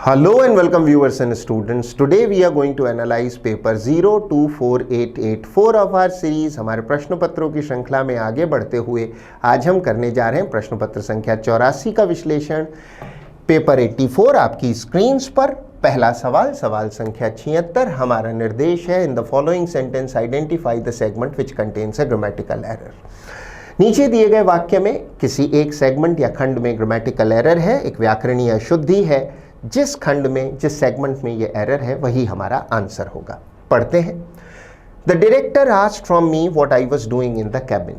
Hello and welcome viewers and students. Today we are going to analyze paper 024884 of our series। हमारे प्रश्न पत्रों की श्रृंखला में आगे बढ़ते हुए आज हम करने जा रहे हैं प्रश्न पत्र संख्या 84 का विश्लेषण। पेपर 84 आपकी स्क्रीन्स पर। पहला सवाल, सवाल संख्या 76। हमारा निर्देश है, in the following sentence identify the segment which contains a grammatical error. नीचे दिए गए वाक्य में किसी एक सेगमेंट या खंड में ग्रामेटिकल एरर है, एक व्याकरणीय अशुद्धि है। जिस खंड में, जिस सेगमेंट में ये एरर है वही हमारा आंसर होगा। पढ़ते हैं। The director asked from me what I was doing in the cabin.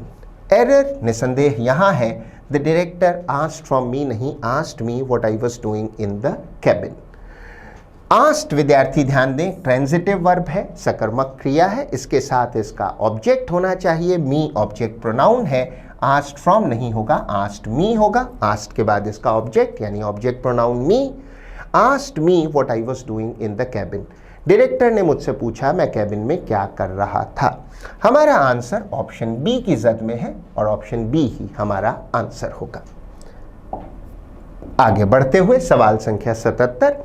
Error निसंदेह यहाँ है, the director asked from me नहीं, asked me what I was doing in the cabin. Asked, विद्यार्थी ध्यान दें, ट्रांजिटिव वर्ब है, सकर्मक क्रिया है, इसके साथ इसका ऑब्जेक्ट होना चाहिए। मी ऑब्जेक्ट प्रोनाउन है, आस्क्ड फ्रॉम नहीं होगा, आस्क्ड मी होगा। आस्क्ड के बाद इसका ऑब्जेक्ट यानी object pronoun me. Asked me what I was doing in the cabin। Director ने मुझसे पूछा मैं कैबिन में क्या कर रहा था। हमारा आंसर ऑप्शन बी की जद में है और ऑप्शन बी ही हमारा आंसर होगा। आगे बढ़ते हुए सवाल संख्या 77।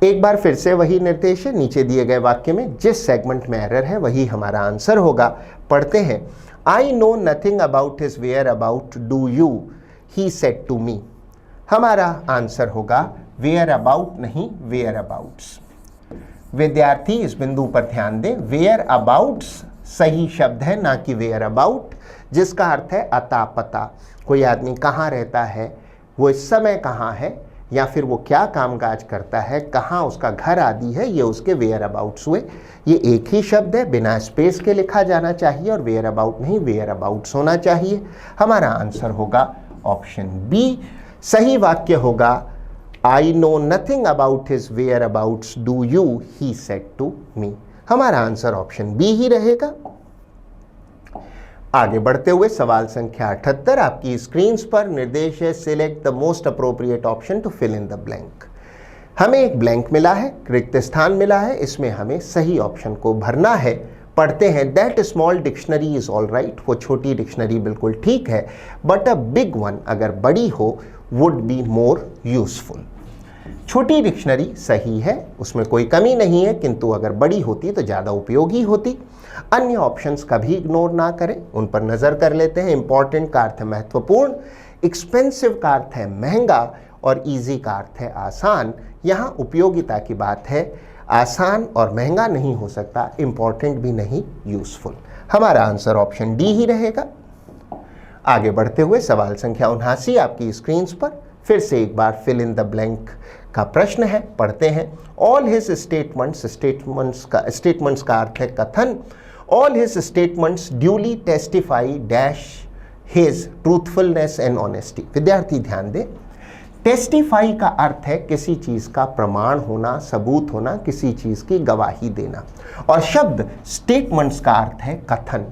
एक बार फिर से वही निर्देश है, नीचे दिए गए वाक्य में जिस सेगमेंट में एरर है वही हमारा आंसर होगा। पढ़ते हैं। I know nothing about his where about do you he said to me. हमारा आंसर होगा वेयर अबाउट नहीं, वेयर अबाउट्स। विद्यार्थी इस बिंदु पर ध्यान दें, वेयर अबाउट्स सही शब्द है, ना कि वेयर अबाउट, जिसका अर्थ है अता पता। कोई आदमी कहाँ रहता है, वो इस समय कहाँ है, या फिर वो क्या कामकाज करता है, कहाँ उसका घर आदि है, ये उसके वेयर अबाउट्स हुए। ये एक ही शब्द है, बिना स्पेस के लिखा जाना चाहिए और वेयर अबाउट नहीं, वेयर अबाउट्स होना चाहिए। हमारा आंसर होगा ऑप्शन बी। सही वाक्य होगा I know nothing about his whereabouts do you he said to me। हमारा आंसर ऑप्शन बी ही रहेगा। आगे बढ़ते हुए सवाल संख्या 78 आपकी स्क्रीन्स पर निर्देश है, select the most appropriate option to fill in the blank. हमें एक ब्लैंक मिला है, रिक्त स्थान मिला है, इसमें हमें सही ऑप्शन को भरना है। पढ़ते हैं। That small dictionary is all right. वो छोटी डिक्शनरी बिल्कुल ठीक है, बट अ बिग वन, अगर बड़ी हो, वुड बी मोर यूजफुल। छोटी डिक्शनरी सही है, उसमें कोई कमी नहीं है, किंतु अगर बड़ी होती तो ज़्यादा उपयोगी होती। अन्य ऑप्शंस कभी इग्नोर ना करें, उन पर नज़र कर लेते हैं। इंपॉर्टेंट का अर्थ है महत्वपूर्ण, एक्सपेंसिव का अर्थ है महंगा और ईजी का अर्थ है आसान। यहाँ उपयोगिता की बात है, आसान और महंगा नहीं हो सकता, इंपॉर्टेंट भी नहीं, यूजफुल। हमारा आंसर ऑप्शन डी ही रहेगा। आगे बढ़ते हुए सवाल संख्या 79 आपकी स्क्रीन्स पर। फिर से एक बार फिल इन द ब्लैंक का प्रश्न है। पढ़ते हैं। ऑल हिज स्टेटमेंट्स, स्टेटमेंट्स का अर्थ है कथन। All his statements duly testify dash his truthfulness and honesty. विद्यार्थी ध्यान दें, टेस्टिफाई का अर्थ है किसी चीज का प्रमाण होना, सबूत होना, किसी चीज की गवाही देना, और शब्द स्टेटमेंट्स का अर्थ है कथन।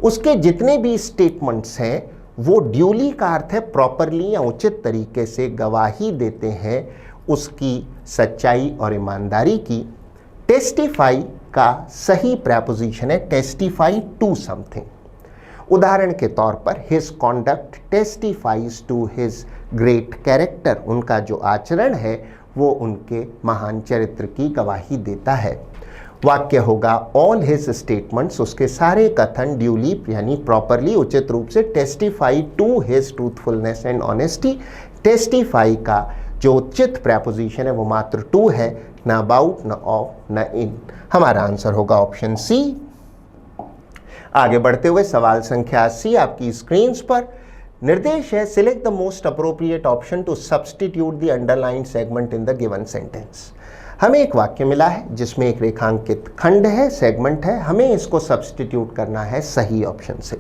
उसके जितने भी स्टेटमेंट्स हैं वो ड्यूली का अर्थ है प्रॉपरली या उचित तरीके से गवाही देते हैं उसकी सच्चाई और ईमानदारी की। टेस्टिफाई का सही प्रपोजिशन है टेस्टिफाई टू समथिंग। उदाहरण के तौर पर his conduct testifies to his great character. उनका जो आचरण है वो उनके महान चरित्र की गवाही देता है। वाक्य होगा ऑल हिज स्टेटमेंट्स, उसके सारे कथन ड्यूली यानी प्रॉपरली, उचित रूप से testify to his truthfulness and honesty. Testify का जो उचित प्रपोजिशन है वो मात्र टू है, न अबाउट, न ऑफ, न इन। हमारा आंसर होगा ऑप्शन सी। आगे बढ़ते हुए सवाल संख्या 80 आपकी स्क्रीन्स पर। निर्देश है, select the most appropriate option to substitute the underlined segment in the given sentence. हमें एक वाक्य मिला है जिसमें एक रेखांकित खंड है, सेगमेंट है, हमें इसको सब्सटीट्यूट करना है सही ऑप्शन से।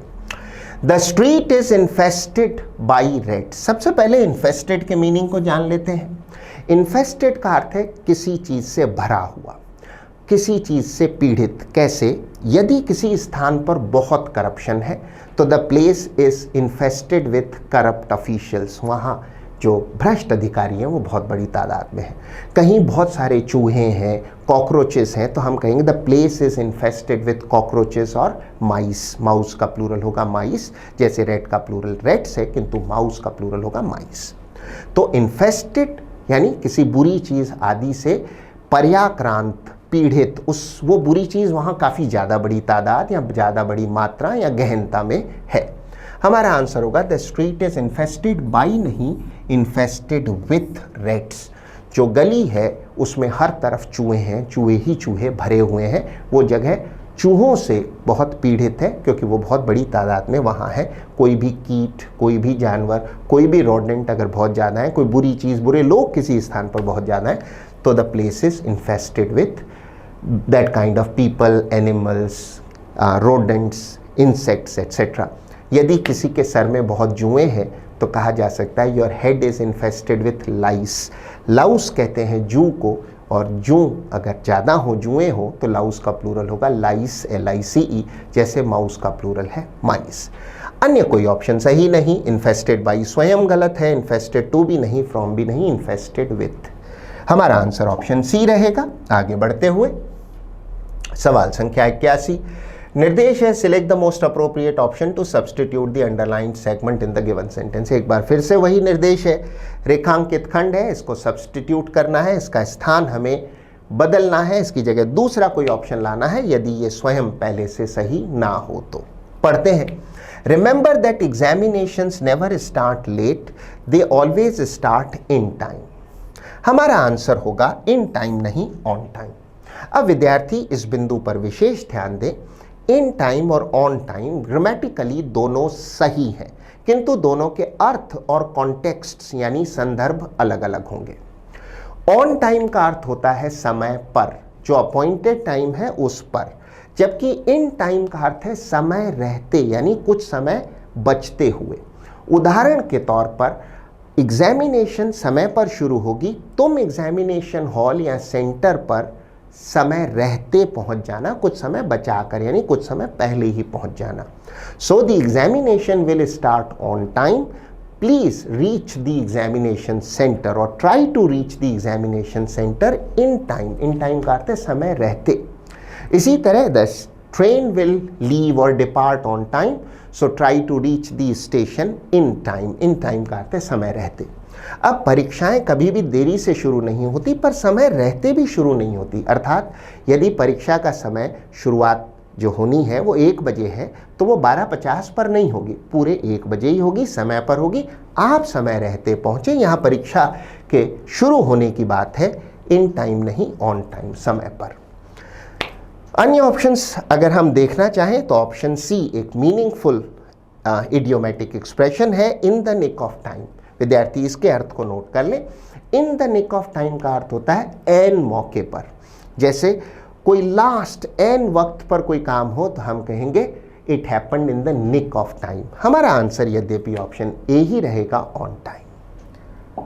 The street is infested by rat. सबसे पहले इन्फेस्टेड के मीनिंग को जान लेते हैं। इन्फेस्टेड का अर्थ है किसी चीज से भरा हुआ, किसी चीज से पीड़ित। कैसे? यदि किसी स्थान पर बहुत करप्शन है तो the place is infested with corrupt officials. वहाँ जो भ्रष्ट अधिकारी हैं वो बहुत बड़ी तादाद में हैं। कहीं बहुत सारे चूहे हैं, कॉकरोचेस हैं, तो हम कहेंगे the place is infested with cockroaches और माइस। माउस का प्लूरल होगा माइस, जैसे रेट का प्लूरल रेट्स है, किंतु माउस का प्लूरल होगा माइस। तो इन्फेस्टेड यानी किसी बुरी चीज़ आदि से पर्याक्रांत, पीड़ित, वो बुरी चीज़ वहाँ काफ़ी ज़्यादा बड़ी तादाद या ज़्यादा बड़ी मात्रा या गहनता में है। हमारा आंसर होगा the street is infested by नहीं, इन्फेस्टेड विथ रेट्स। जो गली है उसमें हर तरफ चूहे हैं, चूहे ही चूहे भरे हुए हैं। वो जगह चूहों से बहुत पीड़ित है क्योंकि वो बहुत बड़ी तादाद में वहाँ है। कोई भी कीट, कोई भी जानवर, कोई भी रोडेंट अगर बहुत ज़्यादा है, कोई बुरी चीज़, बुरे लोग किसी स्थान पर बहुत ज़्यादा है, तो the place is infested with that kind of people, animals, rodents, insects etcetera. यदि किसी के सर में बहुत जुएँ हैं तो कहा जा सकता है your head is infested with lice. Louse कहते हैं जू को, और जू अगर ज़्यादा हो, जुएँ हो, तो लाउस का प्लूरल होगा लाइस, LICE, जैसे माउस का प्लूरल है माइस। अन्य कोई ऑप्शन सही नहीं। इन्फेस्टेड बाई स्वयं गलत है, इन्फेस्टेड टू भी नहीं, फ्रॉम भी नहीं, इन्फेस्टेड विथ। हमारा आंसर ऑप्शन सी रहेगा। आगे बढ़ते हुए सवाल संख्या 81, निर्देश है select the most appropriate option to substitute the underlined segment in the given sentence. एक बार फिर से वही निर्देश है, रेखांकित खंड है, इसको सब्सटीट्यूट करना है, इसका स्थान हमें बदलना है, इसकी जगह दूसरा कोई ऑप्शन लाना है यदि ये स्वयं पहले से सही ना हो तो। पढ़ते हैं, remember that examinations never start late, they always start in time. हमारा आंसर होगा इन टाइम नहीं, ऑन टाइम। अब विद्यार्थी इस बिंदु पर विशेष ध्यान दें, इन टाइम और ऑन टाइम ग्रामेटिकली दोनों सही हैं, किंतु दोनों के अर्थ और कॉन्टेक्स्ट्स यानी संदर्भ अलग अलग होंगे। ऑन टाइम का अर्थ होता है समय पर, जो अपॉइंटेड टाइम है उस पर, जबकि इन टाइम का अर्थ है समय रहते यानी कुछ समय बचते हुए। उदाहरण के तौर पर एग्जामिनेशन समय पर शुरू होगी, तुम एग्जामिनेशन हॉल या सेंटर पर समय रहते पहुंच जाना, कुछ समय बचाकर यानी कुछ समय पहले ही पहुंच जाना। So the examination will start on time, please reach the examination centre और try to reach the examination centre in time. In time का अर्थ है समय रहते। इसी तरह द ट्रेन विल लीव और depart on time, so try to reach the station in time. In time का अर्थ है समय रहते। अब परीक्षाएं कभी भी देरी से शुरू नहीं होती पर समय रहते भी शुरू नहीं होती, अर्थात यदि परीक्षा का समय शुरुआत जो होनी है वो 1 बजे है तो वो 12:50 पर नहीं होगी, पूरे 1 बजे ही होगी, समय पर होगी। आप समय रहते पहुंचे। यहाँ परीक्षा के शुरू होने की बात है, इन टाइम नहीं, ऑन टाइम, समय पर। अन्य ऑप्शंस अगर हम देखना चाहें तो ऑप्शन सी एक मीनिंगफुल इडियोमेटिक एक्सप्रेशन है, in the nick of time. विद्यार्थी इसके अर्थ को नोट कर लें। In the nick of time का अर्थ होता है एन मौके पर। जैसे कोई लास्ट एन वक्त पर कोई काम हो तो हम कहेंगे it happened in the nick of time. हमारा आंसर यद्यपि ऑप्शन ए ही रहेगा, ऑन टाइम।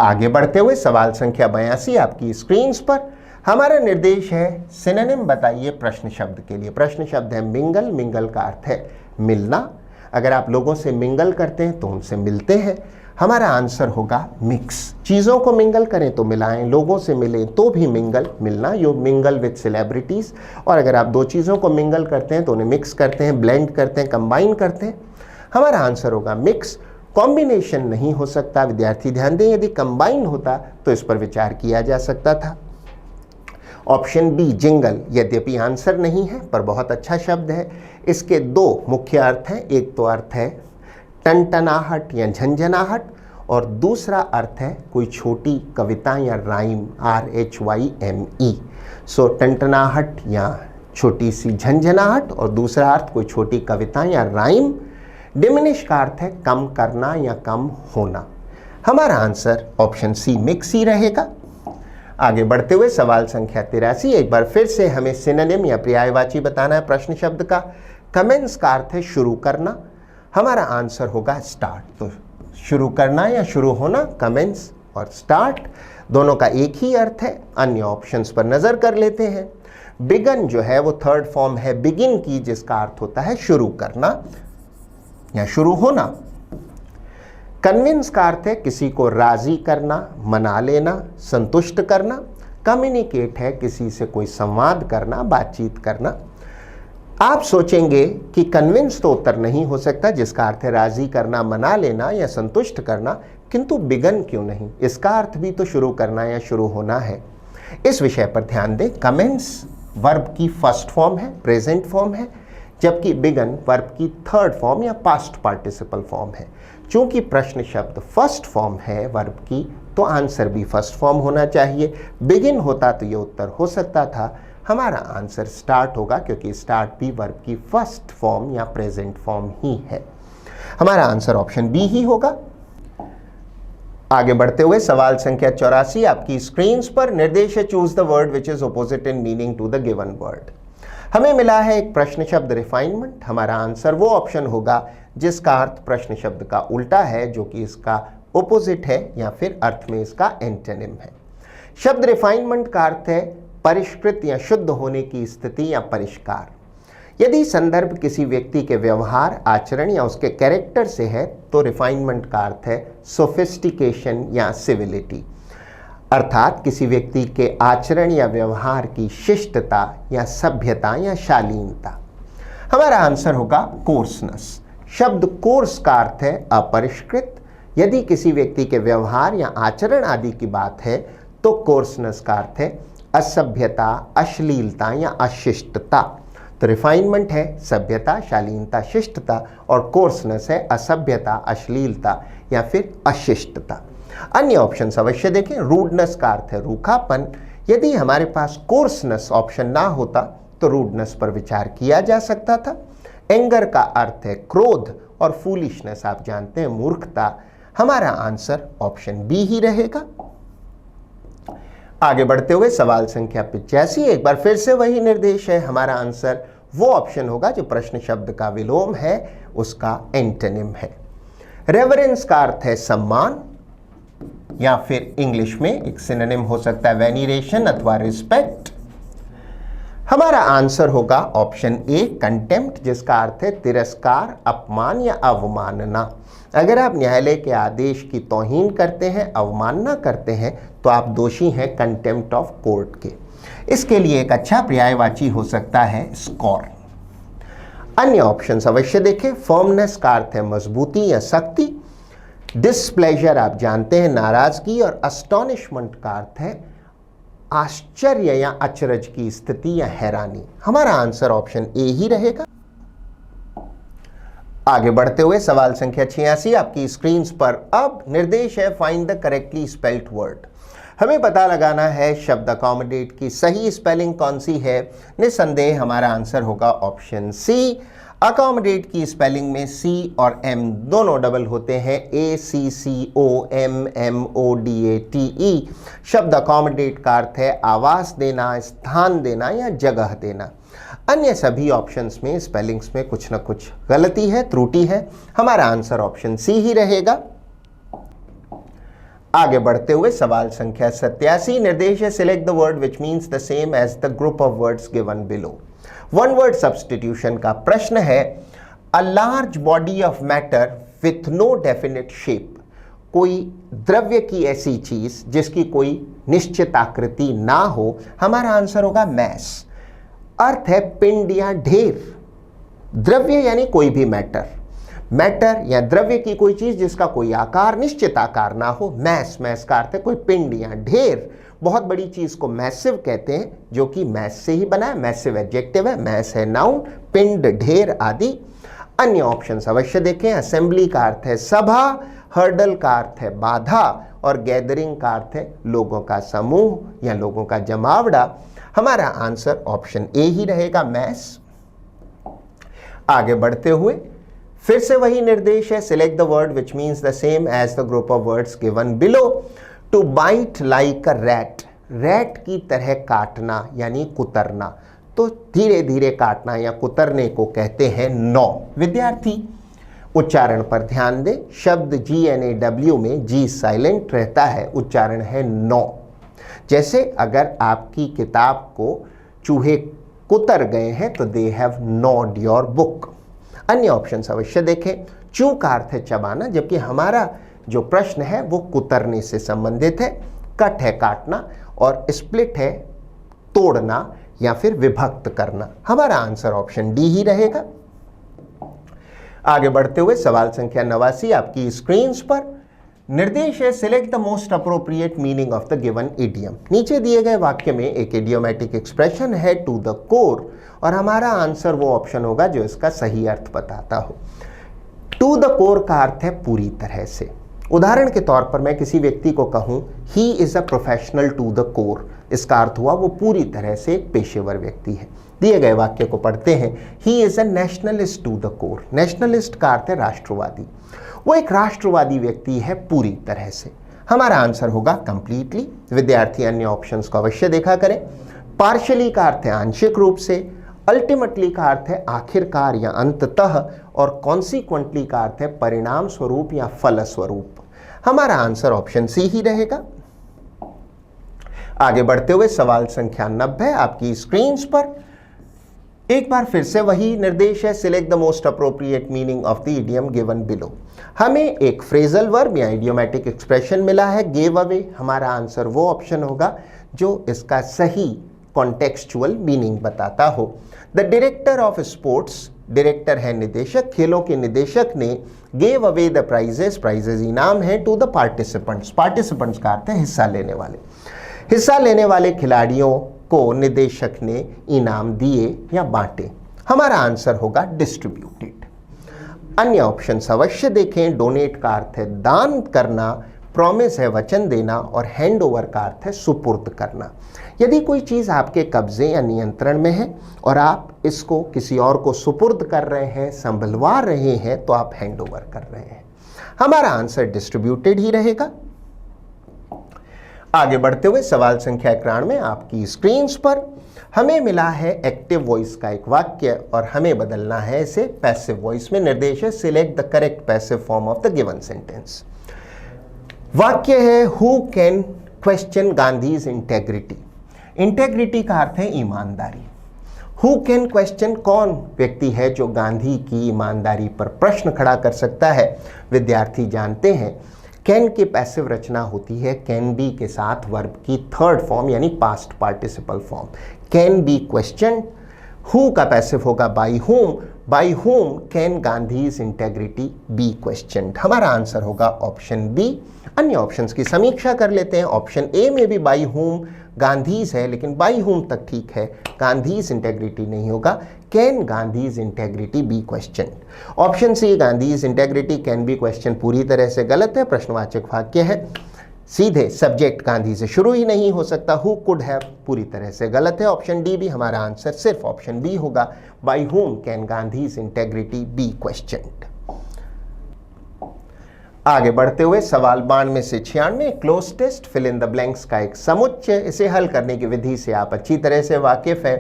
आगे बढ़ते हुए सवाल संख्या 82 आपकी स्क्रीन पर। हमारा निर्देश है सिनोनिम बताइए प्रश्न शब्द के लिए। प्रश्न शब्द है मिंगल। मिंगल का अर्थ है मिलना। अगर आप लोगों से मिंगल करते हैं तो उनसे मिलते हैं। हमारा आंसर होगा मिक्स। चीज़ों को मिंगल करें तो मिलाएं, लोगों से मिलें तो भी मिंगल, मिलना। You mingle with celebrities. और अगर आप दो चीज़ों को मिंगल करते हैं तो उन्हें मिक्स करते हैं, ब्लेंड करते हैं, कंबाइन करते हैं। हमारा आंसर होगा मिक्स। कॉम्बिनेशन नहीं हो सकता। विद्यार्थी ध्यान दें, यदि कंबाइन होता तो इस पर विचार किया जा सकता था। ऑप्शन बी जिंगल यद्यपि आंसर नहीं है पर बहुत अच्छा शब्द है। इसके 2 मुख्य अर्थ हैं। एक तो अर्थ है टनटनाहट या झंझनाहट और दूसरा अर्थ है कोई छोटी कविता या राइम, RHYME। सो टनटनाहट या छोटी सी झंझनाहट और दूसरा अर्थ कोई छोटी कविता या राइम। डिमिनिश का अर्थ है कम करना या कम होना। हमारा आंसर ऑप्शन सी मिक्स ही रहेगा। आगे बढ़ते हुए सवाल संख्या 83। एक बार फिर से हमें सिनोनिम या पर्यायवाची बताना है प्रश्न शब्द का। कमेंस का अर्थ है शुरू करना। हमारा आंसर होगा स्टार्ट। तो शुरू करना या शुरू होना, कमेंस और स्टार्ट दोनों का एक ही अर्थ है। अन्य ऑप्शंस पर नजर कर लेते हैं। बिगन जो है वो थर्ड फॉर्म है बिगिन की, जिसका अर्थ होता है शुरू करना या शुरू होना। कन्विंस का अर्थ है किसी को राजी करना, मना लेना, संतुष्ट करना। कम्युनिकेट है किसी से कोई संवाद करना, बातचीत करना। आप सोचेंगे कि कन्विंस तो उत्तर नहीं हो सकता, जिसका अर्थ है राजी करना, मना लेना या संतुष्ट करना। किंतु बिगन क्यों नहीं? इसका अर्थ भी तो शुरू करना या शुरू होना है। इस विषय पर ध्यान दें। कमेंस वर्ब की फर्स्ट फॉर्म है, प्रेजेंट फॉर्म है, जबकि बिगन वर्ब की थर्ड फॉर्म या पास्ट पार्टिसिपल फॉर्म है। चूंकि प्रश्न शब्द फर्स्ट फॉर्म है वर्ब की, तो आंसर भी फर्स्ट फॉर्म होना चाहिए। बिगिन होता तो ये उत्तर हो सकता था। हमारा आंसर स्टार्ट होगा, क्योंकि स्टार्ट भी वर्ब की फर्स्ट फॉर्म या प्रेजेंट फॉर्म ही है। हमारा आंसर ऑप्शन बी ही होगा। आगे बढ़ते हुए सवाल संख्या 84 आपकी स्क्रीन पर। निर्देश है choose the word which is opposite in meaning to the given word. हमें मिला है एक प्रश्न शब्द रिफाइनमेंट। हमारा आंसर वो ऑप्शन होगा जिसका अर्थ प्रश्न शब्द का उल्टा है, जो कि इसका ऑपोजिट है या फिर अर्थ में इसका एंटोनिम है। शब्द रिफाइनमेंट का अर्थ है परिष्कृत या शुद्ध होने की स्थिति या परिष्कार। यदि संदर्भ किसी व्यक्ति के व्यवहार, आचरण या उसके कैरेक्टर से है, तो रिफाइनमेंट का अर्थ है सोफिस्टिकेशन या सिविलिटी, अर्थात किसी व्यक्ति के आचरण या व्यवहार की शिष्टता या सभ्यता या शालीनता। हमारा आंसर होगा कोर्सनेस। शब्द कोर्स का अर्थ है अपरिष्कृत। यदि किसी व्यक्ति के व्यवहार या आचरण आदि की बात है, तो कोर्सनेस का अर्थ है असभ्यता, अश्लीलता या अशिष्टता। तो रिफाइनमेंट है सभ्यता, शालीनता, शिष्टता, और कोर्सनेस है असभ्यता, अश्लीलता या फिर अशिष्टता। अन्य ऑप्शन अवश्य देखें। रूडनेस का अर्थ है रूखापन। यदि हमारे पास कोर्सनेस ऑप्शन ना होता तो रूडनेस पर विचार किया जा सकता था। एंगर का अर्थ है क्रोध, और फूलिशनेस आप जानते हैं मूर्खता। हमारा आंसर ऑप्शन बी ही रहेगा। आगे बढ़ते हुए सवाल संख्या 85। एक बार फिर से वही निर्देश है। हमारा आंसर वो ऑप्शन होगा जो प्रश्न शब्द का विलोम है, उसका एंटोनिम है। रेवरेंस का अर्थ है सम्मान, या फिर इंग्लिश में एक सिनोनिम हो सकता है वेनिरेशन अथवा रिस्पेक्ट। हमारा आंसर होगा ऑप्शन ए कंटेम्प्ट, जिसका अर्थ है तिरस्कार, अपमान या अवमानना। अगर आप न्यायालय के आदेश की तौहीन करते हैं, अवमानना करते हैं, तो आप दोषी हैं कंटेम्प्ट ऑफ कोर्ट के। इसके लिए एक अच्छा पर्यायवाची हो सकता है स्कॉर्न। अन्य ऑप्शंस अवश्य देखें। फर्मनेस का अर्थ है मजबूती या सख्ती। डिस्प्लेजर आप जानते हैं नाराजगी, और अस्टॉनिशमेंट का अर्थ है आश्चर्य या अचरज की स्थिति या हैरानी। हमारा आंसर ऑप्शन ए ही रहेगा। आगे बढ़ते हुए सवाल संख्या 86 आपकी स्क्रीन पर। अब निर्देश है find the correctly spelled word. हमें पता लगाना है शब्द अकोमोडेट की सही स्पेलिंग कौन सी है। निसंदेह हमारा आंसर होगा ऑप्शन सी। अकोमोडेट की स्पेलिंग में सी और एम दोनों डबल होते हैं, ACCOMMODATE। शब्द अकोमोडेट का अर्थ है आवास देना, स्थान देना या जगह देना। अन्य सभी ऑप्शंस में स्पेलिंग्स में कुछ न कुछ गलती है, त्रुटि है। हमारा आंसर ऑप्शन सी ही रहेगा। आगे बढ़ते हुए सवाल संख्या 87। निर्देश है select the word which means the same as the group of words given below. One word substitution का प्रश्न है। A large body of matter with no definite shape. कोई द्रव्य की ऐसी चीज जिसकी कोई निश्चित आकृति ना हो। हमारा आंसर होगा मैस। अर्थ है पिंड या ढेर। द्रव्य यानी कोई भी मैटर, मैटर या द्रव्य की कोई चीज जिसका कोई आकार, निश्चित आकार ना हो। मैस, मैस का अर्थ है कोई पिंड या ढेर। बहुत बड़ी चीज को मैसिव कहते हैं, जो कि मैस से ही बना है। मैसिव एडजेक्टिव है, मैस है नाउन, पिंड, ढेर आदि। अन्य ऑप्शंस अवश्य देखें। असेंबली का अर्थ है सभा, हर्डल का अर्थ है बाधा, और गैदरिंग का अर्थ है लोगों का समूह या लोगों का जमावड़ा। हमारा आंसर ऑप्शन ए ही रहेगा, मैस। आगे बढ़ते हुए फिर से वही निर्देश है। Select the word which means the same as the group of words given below. To bite like a rat, rat की तरह काटना यानी कुतरना। तो धीरे धीरे काटना या कुतरने को कहते हैं नॉ। विद्यार्थी उच्चारण पर ध्यान दें। शब्द GNAW में जी साइलेंट रहता है, उच्चारण है नॉ। जैसे अगर आपकी किताब को चूहे कुतर गए हैं तो they have gnawed your book. अन्य ऑप्शन अवश्य देखें। चू का अर्थ है चबाना, जबकि हमारा जो प्रश्न है वो कुतरने से संबंधित है। कट है काटना, और स्प्लिट है तोड़ना या फिर विभक्त करना। हमारा आंसर ऑप्शन डी ही रहेगा। आगे बढ़ते हुए सवाल संख्या 89 आपकी स्क्रीन पर। निर्देश है select the most appropriate meaning of the given idiom. नीचे दिए गए वाक्य में एक इडियोमैटिक एक्सप्रेशन है टू द कोर, और हमारा आंसर वो ऑप्शन होगा जो इसका सही अर्थ बताता हो। टू द कोर का अर्थ है पूरी तरह से। उदाहरण के तौर पर मैं किसी व्यक्ति को कहूं he is a professional to the core, इसका अर्थ हुआ वो पूरी तरह से एक पेशेवर व्यक्ति है। दिए गए वाक्य को पढ़ते हैं, he is a nationalist to the core. Nationalist का अर्थ है राष्ट्रवादी, वो एक राष्ट्रवादी व्यक्ति है पूरी तरह से। हमारा आंसर होगा कंप्लीटली। विद्यार्थी अन्य ऑप्शंस को अवश्य देखा करें। पार्शियली का अर्थ है आंशिक रूप से, अल्टीमेटली का अर्थ है आखिरकार या अंततः, और कॉन्सिक्वेंटली का अर्थ है परिणाम स्वरूप या फलस्वरूप। हमारा आंसर ऑप्शन सी ही रहेगा। आगे बढ़ते हुए सवाल संख्या 90 आपकी स्क्रीन पर। एक बार फिर से वही निर्देश है select the most appropriate meaning of the idiom given below. हमें एक फ्रेजल वर्ब या इडियोमैटिक एक्सप्रेशन मिला है गिव अवे। हमारा आंसर वो ऑप्शन होगा जो इसका सही कॉन्टेक्सचुअल मीनिंग बताता हो। The director of sports, director है निदेशक, खेलों के निदेशक ने gave away the prizes, prizes इनाम है टू द पार्टिसिपेंट्स। पार्टिसिपेंट्स का अर्थ है हिस्सा लेने वाले। हिस्सा लेने वाले खिलाड़ियों को निदेशक ने इनाम दिए या बांटे। हमारा आंसर होगा डिस्ट्रीब्यूटेड। अन्य ऑप्शन अवश्य देखें। डोनेट का अर्थ है दान करना, प्रॉमिस है वचन देना, और हैंड ओवर का अर्थ है सुपुर्द करना। यदि कोई चीज़ आपके कब्जे या नियंत्रण में है और आप इसको किसी और को सुपुर्द कर रहे हैं, संभलवा रहे हैं, तो आप हैंड ओवर कर रहे हैं। हमारा आंसर डिस्ट्रीब्यूटेड ही रहेगा। आगे बढ़ते हुए सवाल संख्या 91 आपकी स्क्रीन पर हमें मिला है एक्टिव वॉइस का एक वाक्य, और हमें बदलना है इसे पैसिव वॉइस में। निर्देश है select the correct passive form of the given sentence. वाक्य है who can question Gandhi's integrity. Integrity का अर्थ है ईमानदारी। हु कैन क्वेश्चन, कौन व्यक्ति है जो गांधी की ईमानदारी पर प्रश्न खड़ा कर सकता है। विद्यार्थी जानते हैं कैन की पैसिव रचना होती है कैन बी के साथ वर्ब की थर्ड फॉर्म यानी past participle form. Can be question. Who का पैसिव होगा by whom can Gandhi's integrity be question. हमारा आंसर होगा ऑप्शन बी। अन्य ऑप्शंस की समीक्षा कर लेते हैं। ऑप्शन ए में भी बाई होम गांधीज है, लेकिन बाई होम तक ठीक है, गांधीज इंटेग्रिटी नहीं होगा। Can Gandhi's integrity be question. Option C Gandhi's integrity can be question पूरी तरह से गलत है, प्रश्नवाचक वाक्य है। सीधे सब्जेक्ट गांधी से शुरू ही नहीं हो सकता। हु कुड हैव पूरी तरह से गलत है। ऑप्शन डी भी हमारा आंसर सिर्फ ऑप्शन बी होगा। By whom can Gandhi's integrity be question. आगे बढ़ते हुए सवाल 92 से 96 cloze test fill in the blanks का एक समुच्चय। इसे हल करने की विधि से आप अच्छी तरह से वाकिफ हैं।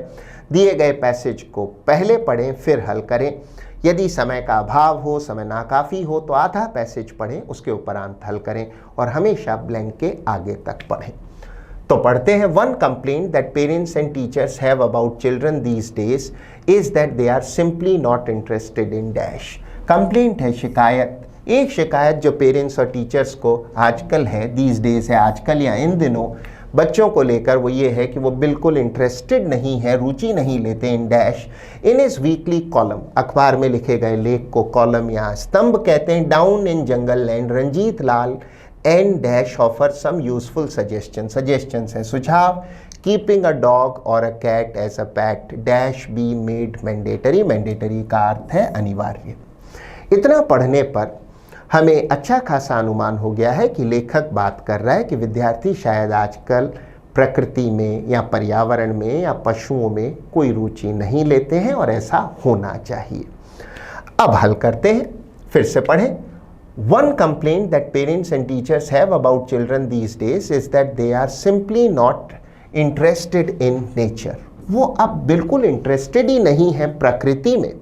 दिए गए पैसेज को पहले पढ़ें फिर हल करें। यदि समय का अभाव हो, समय नाकाफ़ी हो, तो आधा पैसेज पढ़ें, उसके उपरांत हल करें और हमेशा ब्लैंक के आगे तक पढ़ें। तो पढ़ते हैं। One complaint that parents and teachers have about children these days is that they are simply not interested in dash. Complaint है शिकायत। एक शिकायत जो पेरेंट्स और टीचर्स को आजकल है, दीज डेज है आजकल या इन दिनों, बच्चों को लेकर वो ये है कि वो बिल्कुल इंटरेस्टेड नहीं है, रुचि नहीं लेते in dash. In is weekly column, अखबार में लिखे गए लेख को कॉलम या स्तंभ कहते हैं। Down in jungle land Ranjit Lal and dash offer some useful suggestion. Suggestions हैं सुझाव। कीपिंग अ डॉग और a cat as a pet dash be made mandatory. Mandatory का अर्थ है अनिवार्य। इतना पढ़ने पर हमें अच्छा खासा अनुमान हो गया है कि लेखक बात कर रहा है कि विद्यार्थी शायद आजकल प्रकृति में या पर्यावरण में या पशुओं में कोई रुचि नहीं लेते हैं और ऐसा होना चाहिए। अब हल करते हैं, फिर से पढ़ें। One complaint that parents and teachers have about children these days is that they are simply not interested in nature. वो अब बिल्कुल इंटरेस्टेड ही नहीं है प्रकृति में।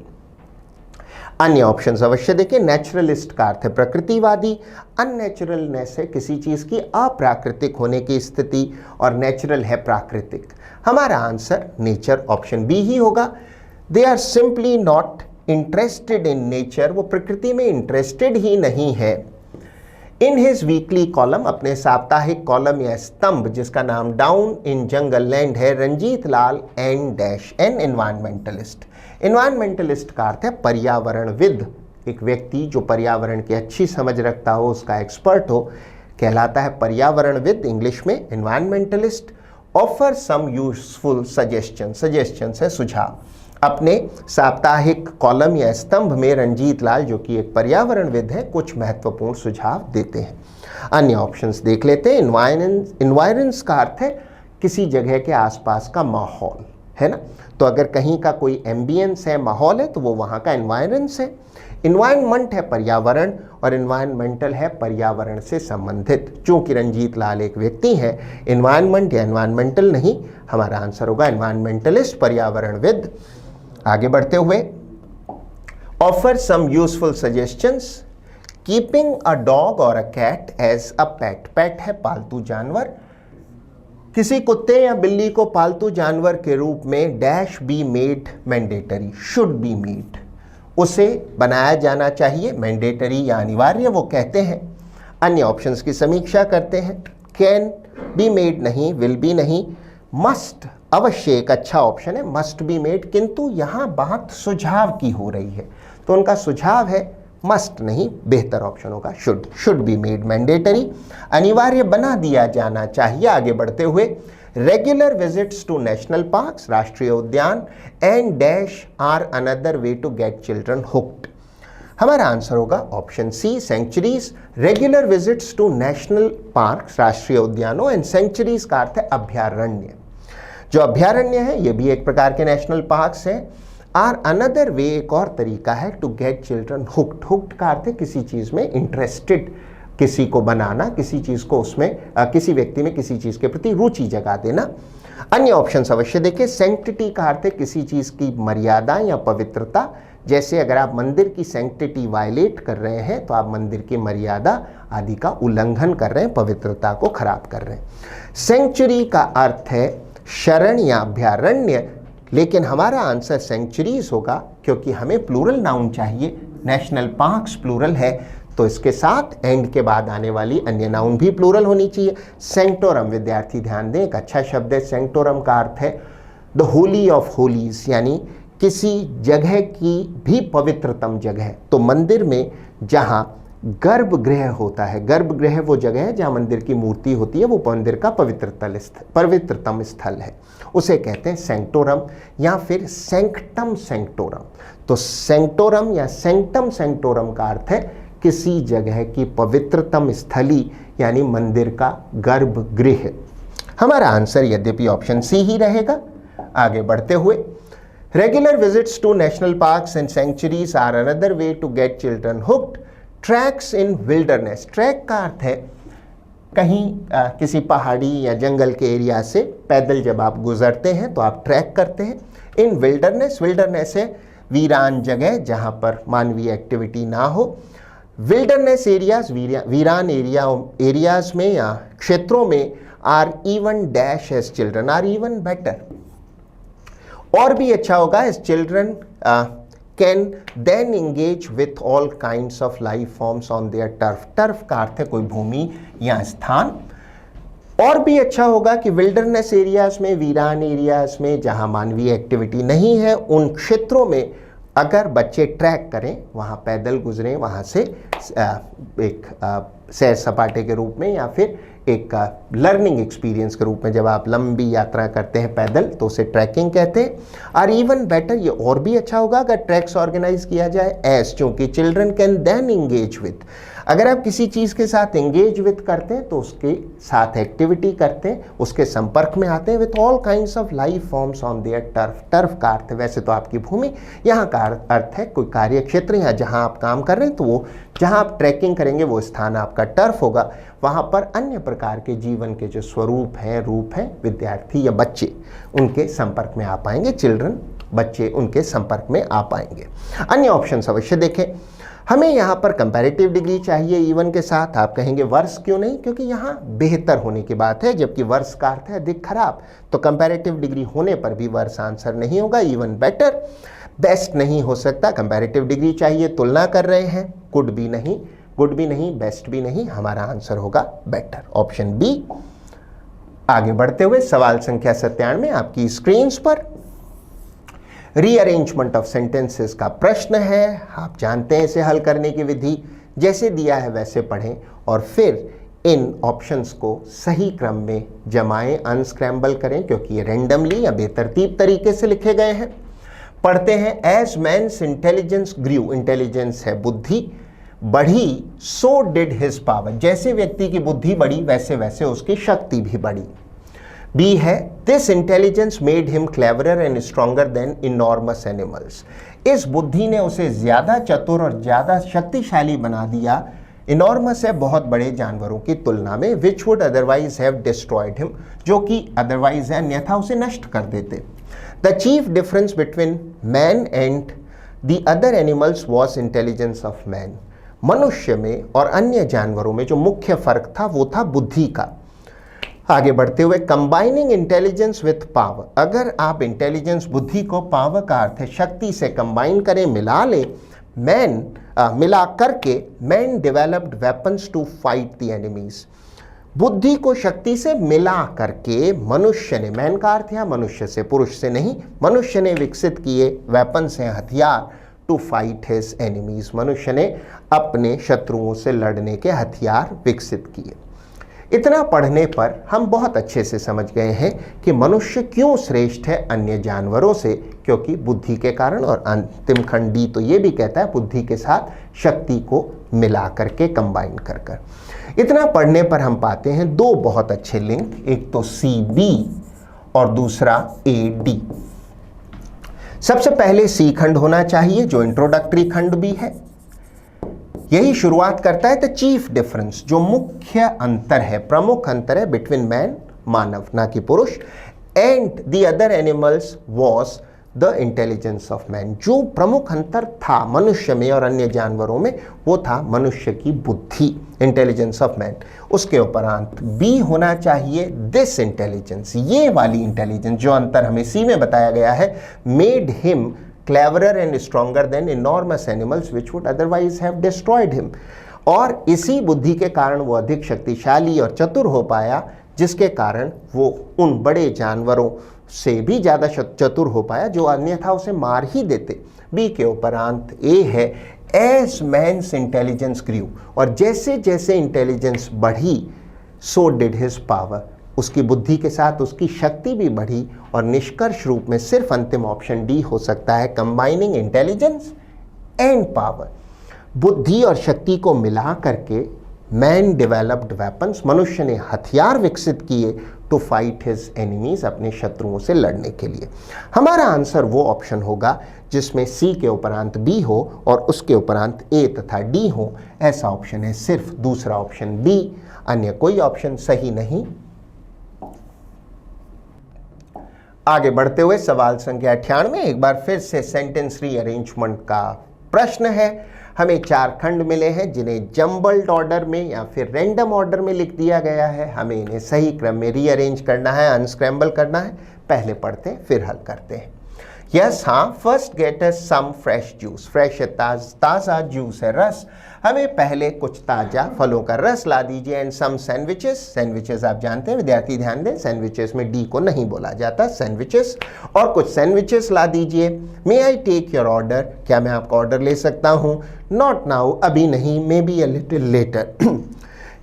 अन्य ऑप्शंस अवश्य देखें। नेचुरलिस्ट का अर्थ है प्रकृतिवादी। अननेचुरलनेस है किसी चीज़ की अप्राकृतिक होने की स्थिति और नेचुरल है प्राकृतिक। हमारा आंसर नेचर ऑप्शन बी ही होगा। They are simply not interested in nature, वो प्रकृति में इंटरेस्टेड ही नहीं है। इन हिज वीकली कॉलम, अपने साप्ताहिक कॉलम या स्तंभ जिसका नाम डाउन इन जंगल लैंड है, Ranjit Lal and dash an environmentalist. Environmentalist का अर्थ है पर्यावरणविद एक व्यक्ति जो पर्यावरण की अच्छी समझ रखता हो, उसका एक्सपर्ट हो, कहलाता है पर्यावरणविद, इंग्लिश में environmentalist. Offer some useful suggestion, suggestion है सुझाव। अपने साप्ताहिक कॉलम या स्तंभ में रंजीत लाल, जो कि एक पर्यावरणविद है, कुछ महत्वपूर्ण सुझाव देते हैं। अन्य ऑप्शंस देख लेते हैं। इन्वायरेंस का अर्थ है किसी जगह के आसपास का माहौल, है ना। तो अगर कहीं का कोई एम्बियंस है, माहौल है, तो वो वहाँ का एनवायरेंस है। इन्वायरमेंट है पर्यावरण, और इन्वायरमेंटल है पर्यावरण से संबंधित। चूंकि रंजीत लाल एक व्यक्ति है, इन्वायरमेंट या एनवायरमेंटल नहीं, हमारा आंसर होगा एनवायरमेंटलिस्ट, पर्यावरणविद। आगे बढ़ते हुए, offer some useful suggestions. Keeping a dog और अ कैट एज अ पेट, पेट है पालतू जानवर। किसी कुत्ते या बिल्ली को पालतू जानवर के रूप में dash be made mandatory, should be made, उसे बनाया जाना चाहिए, मैंडेटरी या अनिवार्य वो कहते हैं। अन्य ऑप्शंस की समीक्षा करते हैं। कैन बी मेड नहीं, विल बी नहीं, मस्ट अवश्य एक अच्छा ऑप्शन है, मस्ट बी मेड, किंतु यहाँ बात सुझाव की हो रही है, तो उनका सुझाव है मस्ट नहीं, बेहतर ऑप्शन होगा should, should be made mandatory, अनिवार्य बना दिया जाना चाहिए। आगे बढ़ते हुए, regular visits to national parks, राष्ट्रीय उद्यान, and dash are another way to get children hooked. हमारा आंसर होगा option C, sanctuaries. Regular visits to national parks, राष्ट्रीय उद्यानों, एंड सेंचुरीज का अर्थ है अभ्यारण्य। जो अभ्यारण्य है ये भी एक प्रकार के नेशनल पार्क्स हैं। आर अनदर वे एक और तरीका है to get children hooked, hooked का अर्थ है किसी चीज़ में इंटरेस्टेड, किसी को बनाना, किसी चीज़ को उसमें किसी व्यक्ति में किसी चीज़ के प्रति रुचि जगा देना। अन्य ऑप्शन अवश्य देखें। सैंक्टिटी का अर्थ है किसी चीज़ की मर्यादा या पवित्रता, जैसे अगर आप मंदिर की सैंक्टिटी वायलेट कर रहे हैं तो आप मंदिर की मर्यादा आदि का उल्लंघन कर रहे हैं, पवित्रता को खराब कर रहे हैं। सेंचुरी का अर्थ है शरण या अभ्यारण्य, लेकिन हमारा आंसर सेंचुरीज होगा क्योंकि हमें प्लूरल नाउन चाहिए, नेशनल पार्क्स प्लूरल है, तो इसके साथ एंड के बाद आने वाली अन्य नाउन भी प्लूरल होनी चाहिए। सेंक्टोरम, विद्यार्थी ध्यान दें, एक अच्छा शब्द है। सेंक्टोरम का अर्थ है द होली ऑफ होलीज, यानी किसी जगह की भी पवित्रतम जगह। तो मंदिर में जहाँ गर्भगृह होता है, गर्भगृह वो जगह है जहाँ मंदिर की मूर्ति होती है, वो मंदिर का पवित्रतम स्थल है, उसे कहते हैं सेंक्टोरम या फिर सेंक्टम सेंक्टोरम। तो सेंक्टोरम या सेंक्टम सेंक्टोरम का अर्थ है किसी जगह की पवित्रतम स्थली, यानी मंदिर का गर्भगृह। हमारा आंसर यद्यपि ऑप्शन सी ही रहेगा। आगे बढ़ते हुए, regular visits to national parks and sanctuaries are another way to get children hooked. Tracks in wilderness, track का अर्थ है कहीं किसी पहाड़ी या जंगल के एरिया से पैदल जब आप गुजरते हैं तो आप ट्रैक करते हैं। इन विल्डरनेस, विल्डरनेस है वीरान जगह जहाँ पर मानवीय एक्टिविटी ना हो। विल्डरनेस एरियाज, वीरान एरियाज में या क्षेत्रों में are even dash as children, are even better, और भी अच्छा होगा as children can then engage with all kinds of life forms on their turf. Turf का अर्थ है कोई भूमि या स्थान। और भी अच्छा होगा कि विल्डरनेस एरियाज में, वीरान एरियाज में जहां मानवीय एक्टिविटी नहीं है, उन क्षेत्रों में अगर बच्चे ट्रैक करें, वहां पैदल गुजरें, वहां से एक सैर सपाटे के रूप में या फिर एक लर्निंग एक्सपीरियंस के रूप में जब आप लंबी यात्रा करते हैं पैदल तो उसे ट्रैकिंग कहते हैं। और इवन बेटर, ये और भी अच्छा होगा अगर ट्रैक्स ऑर्गेनाइज किया जाए एज, क्योंकि children can then engage with, अगर आप किसी चीज़ के साथ एंगेज विथ करते हैं तो उसके साथ एक्टिविटी करते हैं, उसके संपर्क में आते हैं, with all kinds of life forms on their turf. Turf का अर्थ वैसे तो आपकी भूमि, यहाँ का अर्थ है कोई कार्य क्षेत्र या जहाँ आप काम कर रहे हैं, तो वो जहाँ आप ट्रैकिंग करेंगे वो स्थान आपका टर्फ होगा। वहाँ पर अन्य प्रकार के जीवन के जो स्वरूप हैं, रूप हैं, विद्यार्थी या बच्चे उनके संपर्क में आ पाएंगे, चिल्ड्रन बच्चे उनके संपर्क में आ पाएंगे। अन्य ऑप्शन अवश्य देखें। हमें यहाँ पर कंपैरेटिव डिग्री चाहिए इवन के साथ। आप कहेंगे वर्ष क्यों नहीं, क्योंकि यहाँ बेहतर होने की बात है, जबकि वर्ष का अर्थ है अधिक खराब, तो कंपैरेटिव डिग्री होने पर भी वर्ष आंसर नहीं होगा। इवन बेटर, बेस्ट नहीं हो सकता, कंपैरेटिव डिग्री चाहिए, तुलना कर रहे हैं, गुड भी नहीं, गुड भी नहीं, बेस्ट भी नहीं, हमारा आंसर होगा बेटर, ऑप्शन बी। आगे बढ़ते हुए सवाल संख्या 97 आपकी स्क्रीन पर, रीअरेंजमेंट ऑफ सेंटेंसेस का प्रश्न है, आप जानते हैं इसे हल करने की विधि, जैसे दिया है वैसे पढ़ें और फिर इन ऑप्शंस को सही क्रम में जमाएं, अनस्क्रैम्बल करें, क्योंकि ये रैंडमली या बेतरतीब तरीके से लिखे गए हैं। पढ़ते हैं, एज मैन्स इंटेलिजेंस ग्रू, इंटेलिजेंस है बुद्धि, बढ़ी, सो डिड हिज पावर, जैसे व्यक्ति की बुद्धि बढ़ी वैसे वैसे उसकी शक्ति भी बढ़ी। बी है, this intelligence made him cleverer and stronger than enormous animals, इस बुद्धि ने उसे ज्यादा चतुर और ज्यादा शक्तिशाली बना दिया, इनॉर्मस है बहुत बड़े जानवरों की तुलना में, which would otherwise have destroyed him, जो कि अदरवाइज है अन्यथा उसे नष्ट कर देते। The chief difference between man and the other animals was intelligence of man, मनुष्य में और अन्य जानवरों में जो मुख्य फर्क था वो था बुद्धि का। आगे बढ़ते हुए, कंबाइनिंग इंटेलिजेंस विथ पावर, अगर आप इंटेलिजेंस बुद्धि को पावर का अर्थ है शक्ति से कंबाइन करें, मिला लें, मिला करके man developed weapons to fight the enemies, बुद्धि को शक्ति से मिला करके मनुष्य ने, मैन का अर्थ है मनुष्य से, पुरुष से नहीं, मनुष्य ने विकसित किए वेपन्स हैं हथियार, टू फाइट हिज एनिमीज, मनुष्य ने अपने शत्रुओं से लड़ने के हथियार विकसित किए। इतना पढ़ने पर हम बहुत अच्छे से समझ गए हैं कि मनुष्य क्यों श्रेष्ठ है अन्य जानवरों से, क्योंकि बुद्धि के कारण, और अंतिम खंड डी तो ये भी कहता है बुद्धि के साथ शक्ति को मिला करके कंबाइन कर कर। इतना पढ़ने पर हम पाते हैं दो बहुत अच्छे लिंक, एक तो सी बी और दूसरा ए डी। सबसे पहले सी खंड होना चाहिए जो इंट्रोडक्टरी खंड भी है, यही शुरुआत करता है द चीफ डिफरेंस, जो मुख्य अंतर है, प्रमुख अंतर है बिटवीन मैन, मानव ना कि पुरुष, and the other animals was the intelligence of man, जो प्रमुख अंतर था मनुष्य में और अन्य जानवरों में वो था मनुष्य की बुद्धि, इंटेलिजेंस ऑफ मैन। उसके उपरांत बी होना चाहिए दिस इंटेलिजेंस, ये वाली इंटेलिजेंस, जो अंतर हमें सी में बताया गया है, made him cleverer and stronger than enormous animals which would otherwise have destroyed him, और इसी बुद्धि के कारण वो अधिक शक्तिशाली और चतुर हो पाया, जिसके कारण वो उन बड़े जानवरों से भी ज़्यादा चतुर हो पाया जो अन्यथा उसे मार ही देते। बी के उपरांत ए है, एज मैन्स इंटेलिजेंस ग्रू, और जैसे जैसे इंटेलिजेंस बढ़ी सो डिड हिज पावर, उसकी बुद्धि के साथ उसकी शक्ति भी बढ़ी, और निष्कर्ष रूप में सिर्फ अंतिम ऑप्शन डी हो सकता है, कंबाइनिंग इंटेलिजेंस एंड पावर, बुद्धि और शक्ति को मिला करके मैन डेवलप्ड वेपन्स, मनुष्य ने हथियार विकसित किए, टू फाइट हिज एनिमीज, अपने शत्रुओं से लड़ने के लिए। हमारा आंसर वो ऑप्शन होगा जिसमें सी के उपरांत बी हो और उसके उपरांत ए तथा डी हो, ऐसा ऑप्शन है सिर्फ दूसरा ऑप्शन बी, अन्य कोई ऑप्शन सही नहीं। आगे बढ़ते हुए सवाल संख्या 98, एक बार फिर से सेंटेंस रीअरेंजमेंट का प्रश्न है। हमें चार खंड मिले हैं जिन्हें जम्बल्ड ऑर्डर में या फिर रैंडम ऑर्डर में लिख दिया गया है, हमें इन्हें सही क्रम में रीअरेंज करना है, अनस्क्रैम्बल करना है। पहले पढ़ते हैं फिर हल करते हैं। यस, हाँ, first get us some fresh juice, fresh है ताज़ा, जूस है रस, हमें पहले कुछ ताज़ा फलों का रस ला दीजिए, एंड सम सैंडविचेस, सैंडविचेस आप जानते हैं विद्यार्थी ध्यान दें, सैंडविचेस में डी को नहीं बोला जाता, सैंडविचेस, और कुछ सैंडविचेस ला दीजिए। मे आई टेक योर ऑर्डर, क्या मैं आपका ऑर्डर ले सकता हूँ? नॉट नाउ, अभी नहीं, may be a little letter,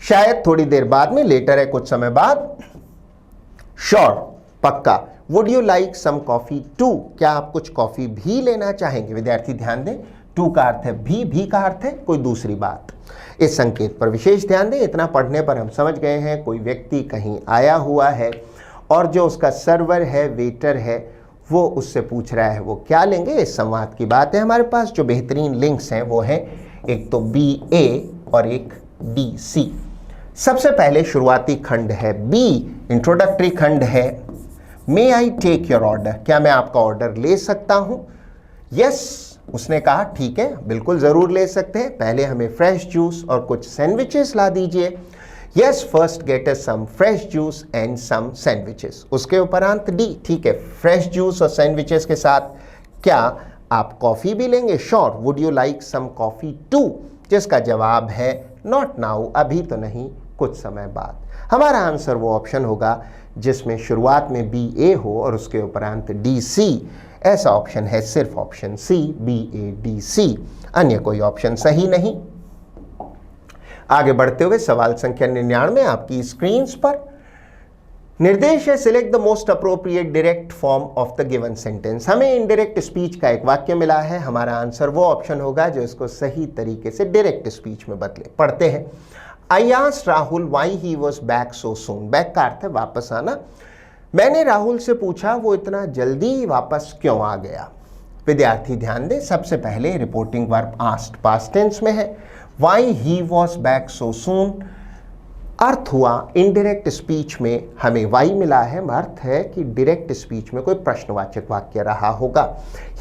शायद थोड़ी देर बाद में, लेटर है कुछ समय बाद, श्योर पक्का, would you like some coffee too, क्या आप कुछ कॉफी भी लेना चाहेंगे? विद्यार्थी ध्यान दें, टू का अर्थ है भी का अर्थ है कोई दूसरी बात। इस संकेत पर विशेष ध्यान दें। इतना पढ़ने पर हम समझ गए हैं कोई व्यक्ति कहीं आया हुआ है और जो उसका सर्वर है, वेटर है, वो उससे पूछ रहा है वो क्या लेंगे। इस संवाद की बात है हमारे पास। जो बेहतरीन लिंक्स हैं वो हैं एक तो BA और एक DC। सबसे पहले शुरुआती खंड है B, इंट्रोडक्टरी खंड है। मे आई टेक योर ऑर्डर, क्या मैं आपका ऑर्डर ले सकता हूँ? यस, उसने कहा ठीक है, बिल्कुल ज़रूर ले सकते हैं। पहले हमें फ्रेश जूस और कुछ सैंडविचेस ला दीजिए। Yes, first get us some fresh juice and some sandwiches. उसके उपरांत डी, ठीक है, फ्रेश जूस और सैंडविचेस के साथ क्या आप कॉफ़ी भी लेंगे? Sure, would you like some coffee too, जिसका जवाब है नॉट नाउ, अभी तो नहीं, कुछ समय बाद। हमारा आंसर वो ऑप्शन होगा जिसमें शुरुआत में BA हो और उसके उपरांत DC, ऐसा ऑप्शन है सिर्फ ऑप्शन सी, BADC, अन्य कोई ऑप्शन सही नहीं। आगे बढ़ते हुए सवाल संख्या 99 आपकी स्क्रीन पर निर्देश है select the most appropriate direct form of the given sentence. हमें इनडायरेक्ट स्पीच का एक वाक्य मिला है, हमारा आंसर वो ऑप्शन होगा जो इसको सही तरीके से डायरेक्ट स्पीच में बदले। पढ़ते हैं, I asked Rahul why he was back so soon. Back का अर्थ है वापस आना। मैंने राहुल से पूछा वो इतना जल्दी वापस क्यों आ गया। विद्यार्थी ध्यान दें, सबसे पहले reporting verb asked past tense में है, why he was back so soon अर्थ हुआ इनडायरेक्ट स्पीच में हमें वाई मिला है, अर्थ है कि डायरेक्ट स्पीच में कोई प्रश्नवाचक वाक्य रहा होगा।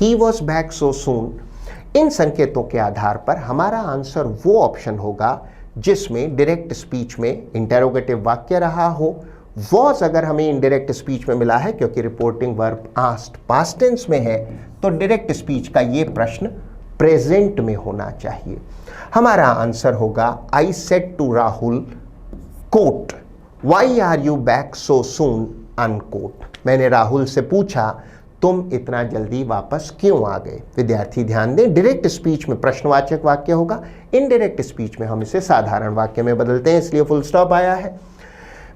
ही वॉज बैक सो सून, इन संकेतों के आधार पर हमारा आंसर वो ऑप्शन होगा जिसमें डायरेक्ट स्पीच में इंटेरोगेटिव वाक्य रहा हो। वॉज अगर हमें इनडायरेक्ट स्पीच में मिला है क्योंकि reporting verb asked past tense में है, तो डायरेक्ट स्पीच का ये प्रश्न प्रेजेंट में होना चाहिए। हमारा आंसर होगा I said to Rahul quote why are you back so soon unquote. मैंने राहुल से पूछा तुम इतना जल्दी वापस क्यों आ गए। विद्यार्थी ध्यान दें, डायरेक्ट स्पीच में प्रश्नवाचक वाक्य होगा, इनडायरेक्ट स्पीच में हम इसे साधारण वाक्य में बदलते हैं, इसलिए फुल स्टॉप आया है।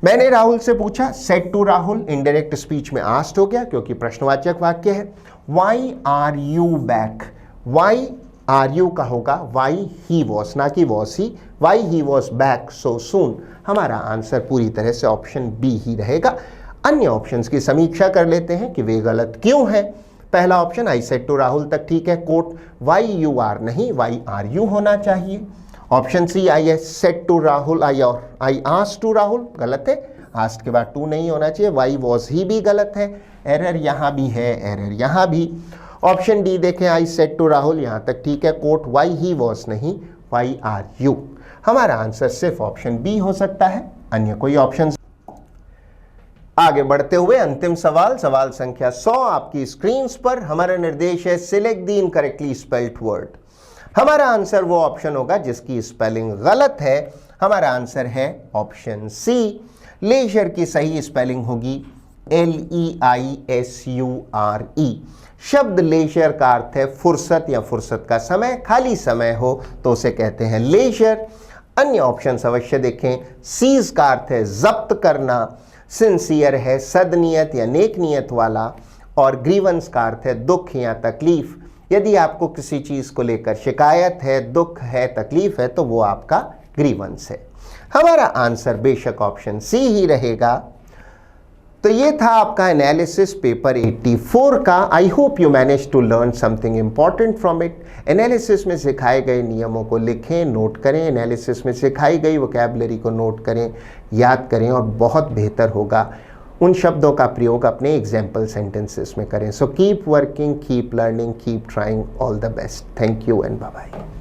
मैंने राहुल से पूछा, said to Rahul indirect speech में आस्क्ड हो गया क्योंकि प्रश्नवाचक वाक्य है। Why are you back, why are you का होगा वाई ही वॉज, ना कि was he, why he was back so soon. हमारा आंसर पूरी तरह से ऑप्शन बी ही रहेगा। अन्य ऑप्शंस की समीक्षा कर लेते हैं कि वे गलत क्यों हैं। पहला option I said to Rahul तक ठीक है, कोट वाई यू आर नहीं, वाई आर यू होना चाहिए। Option C I said to Rahul, I asked to Rahul गलत है, आस्क्ड के बाद टू नहीं होना चाहिए। वाई वॉज ही भी गलत है, एरर यहाँ भी है, एरर यहाँ भी। ऑप्शन डी देखें, आई सेड टू राहुल यहाँ तक ठीक है, कोट वाई ही वॉज नहीं, वाई आर यू। हमारा आंसर सिर्फ ऑप्शन बी हो सकता है, अन्य कोई ऑप्शन। आगे बढ़ते हुए अंतिम सवाल, सवाल संख्या 100 आपकी स्क्रीन पर। हमारा निर्देश है select the incorrectly spelled word. हमारा आंसर वो ऑप्शन होगा जिसकी स्पेलिंग गलत है। हमारा आंसर है ऑप्शन सी, लेजर की सही स्पेलिंग होगी LEISURE। शब्द लेजर का अर्थ है फुर्सत या फुर्सत का समय, खाली समय हो तो उसे कहते हैं लेजर। अन्य ऑप्शन अवश्य देखें, सीज का अर्थ है जब्त करना, सिंसियर है सदनियत या नेक नियत वाला, और ग्रीवेंस का अर्थ है दुख या तकलीफ। यदि आपको किसी चीज को लेकर शिकायत है, दुख है, तकलीफ है, तो वो आपका ग्रीवेंस है। हमारा आंसर बेशक ऑप्शन सी ही रहेगा। तो ये था आपका एनालिसिस पेपर 84 का। I hope you manage to learn something important from it. Analysis में सिखाए गए नियमों को लिखें, नोट करें, एनालिसिस में सिखाई गई वोकैबुलरी को नोट करें, याद करें, और बहुत बेहतर होगा उन शब्दों का प्रयोग अपने एग्जाम्पल सेंटेंसेस में करें। So keep working, keep learning, keep trying, all the best. Thank you and bye bye.